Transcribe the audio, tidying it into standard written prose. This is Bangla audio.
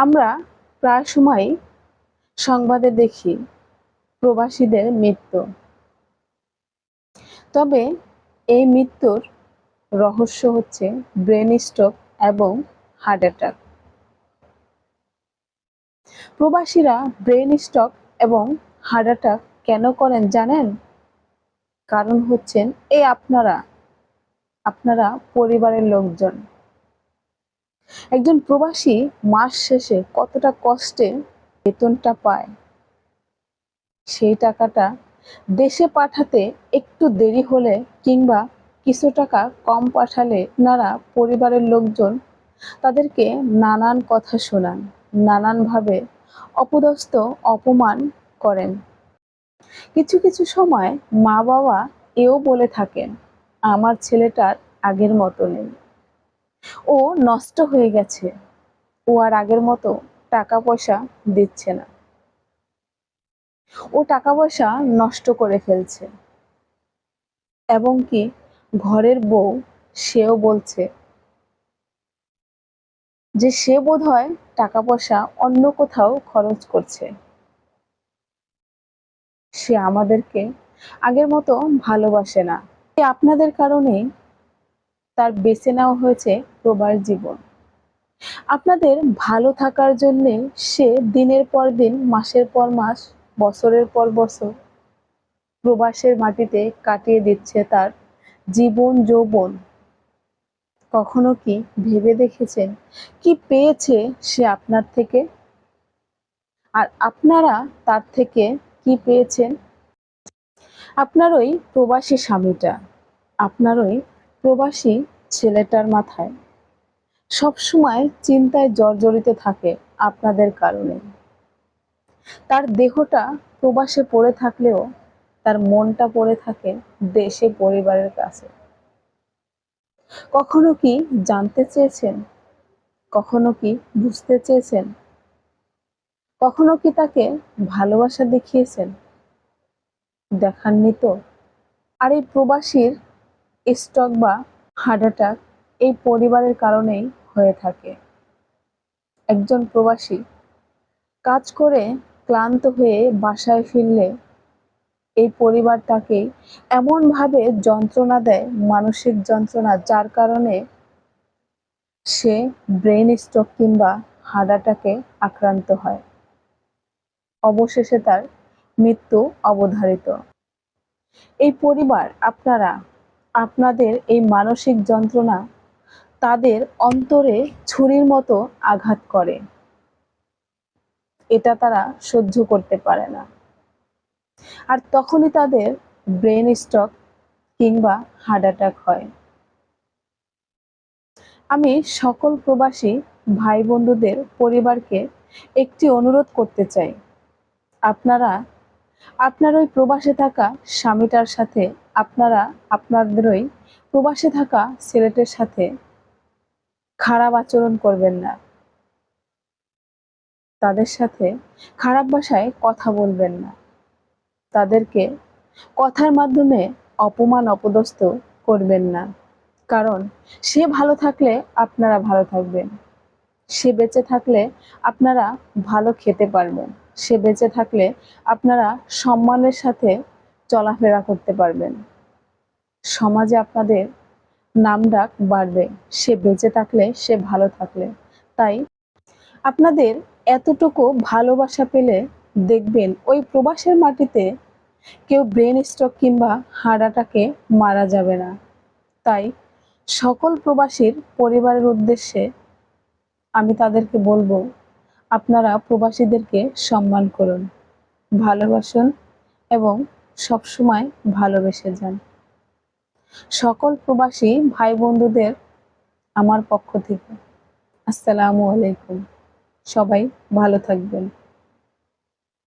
আমরা প্রায় সময় সংবাদে দেখি প্রবাসীদের মৃত্যু। তবে এই মৃত্যুর রহস্য হচ্ছে ব্রেন স্ট্রোক এবং হার্ট অ্যাটাক। প্রবাসীরা ব্রেন স্ট্রোক এবং হার্ট অ্যাটাক কেন করেন জানেন? কারণ হচ্ছেন এই আপনারা পরিবারের লোকজন। একজন প্রবাসী মাস শেষে কতটা কষ্টে বেতনটা পায়, সেই টাকাটা দেশে পাঠাতে একটু দেরি হলে কিংবা কিছু টাকা কম পাঠালে আপনারা পরিবারের লোকজন তাদেরকে নানান কথা শোনান, নানানভাবে অপদস্থ অপমান করেন। কিছু কিছু সময় মা বাবা এও বলে থাকেন, আমার ছেলেটার আগের মতো নেই, ও নষ্ট হয়ে গেছে, ও আর আগের মতো টাকা পয়সা দিচ্ছে না, ও টাকা পয়সা নষ্ট করে ফেলছে। এবং কি ঘরের বউ সেও বলছে যে সে বোধহয় টাকা পয়সা অন্য কোথাও খরচ করছে, সে আমাদেরকে আগের মতো ভালোবাসে না। আপনাদের কারণে তার বেছে নেওয়া হয়েছে প্রবাস জীবন। আপনাদের ভালো থাকার জন্যে সে দিনের পর দিন, মাসের পর মাস, বছরের পর বছর প্রবাসের মাটিতে কাটিয়ে দিচ্ছে তার জীবন যৌবন। কখনো কি ভেবে দেখেছেন কি পেয়েছে সে আপনার থেকে, আর আপনারা তার থেকে কি পেয়েছেন? আপনার ওই প্রবাসী স্বামীটা, আপনার ওই প্রবাসী ছেলেটার মাথায় সবসময় চিন্তায় জর্জরিত থাকে আপনাদের কারণে। তার দেহটা প্রবাসে পড়ে থাকলেও তার মনটা পড়ে থাকে দেশে, পরিবারের কাছে। কখনো কি জানতে চেয়েছেন? কখনো কি বুঝতে চেয়েছেন? কখনো কি তাকে ভালোবাসা দেখিয়েছেন? দেখাননি তো। আর এই প্রবাসীর স্ট্রোক বা হার্ট অ্যাটাক এই পরিবারের কারণেই হয়ে থাকে। একজন প্রবাসী কাজ করে ক্লান্ত হয়ে বাসায় ফিরলে এই পরিবার তাকে এমনভাবে যন্ত্রণা দেয়, মানসিক যন্ত্রণা, যার কারণে সে ব্রেন স্ট্রোক কিংবা হার্ট অ্যাটাকে আক্রান্ত হয়। অবশেষে তার মৃত্যু অবধারিত। এই পরিবার আপনাদের এই মানসিক যন্ত্রণা তাদের অন্তরে ছুরির মতো আঘাত করে। এটা তারা সহ্য করতে পারে না। আর তখনই তাদের ব্রেন স্ট্রোক কিংবা হার্ট অ্যাটাক হয়। আমি সকল প্রবাসী ভাই বন্ধুদের পরিবারকে একটি অনুরোধ করতে চাই, আপনারা আপনার ওই প্রবাসে থাকা স্বামীটার সাথে, আপনাদের ওই প্রবাসে থাকা ছেলেটার সাথে খারাপ আচরণ করবেন না। তাদের সাথে খারাপ ভাষায় কথা বলবেন না। তাদেরকে কথার মাধ্যমে অপমান অপদস্থ করবেন না। কারণ সে ভালো থাকলে আপনারা ভালো থাকবেন, সে বেঁচে থাকলে আপনারা ভালো খেতে পারবেন, সে বেঁচে থাকলে আপনারা সম্মানের সাথে চলাফেরা করতে পারবেন, সমাজে আপনাদের নামডাক বাড়বে, সে বেঁচে থাকলে, সে ভালো থাকলে। তাই আপনাদের এতটুকু ভালোবাসা পেলে দেখবেন ওই প্রবাসের মাটিতে কেউ ব্রেন স্ট্রোক কিংবা হার্ট অ্যাটাকে মারা যাবে না। তাই সকল প্রবাসীর পরিবারের উদ্দেশ্যে আমি তাদেরকে বলবো, আপনারা প্রবাসীদেরকে সম্মান করুন, ভালোবাসুন এবং সবসময় ভালোবেসে যান। সকল প্রবাসী ভাই বন্ধুদের আমার পক্ষ থেকে আসসালামু আলাইকুম। সবাই ভালো থাকবেন।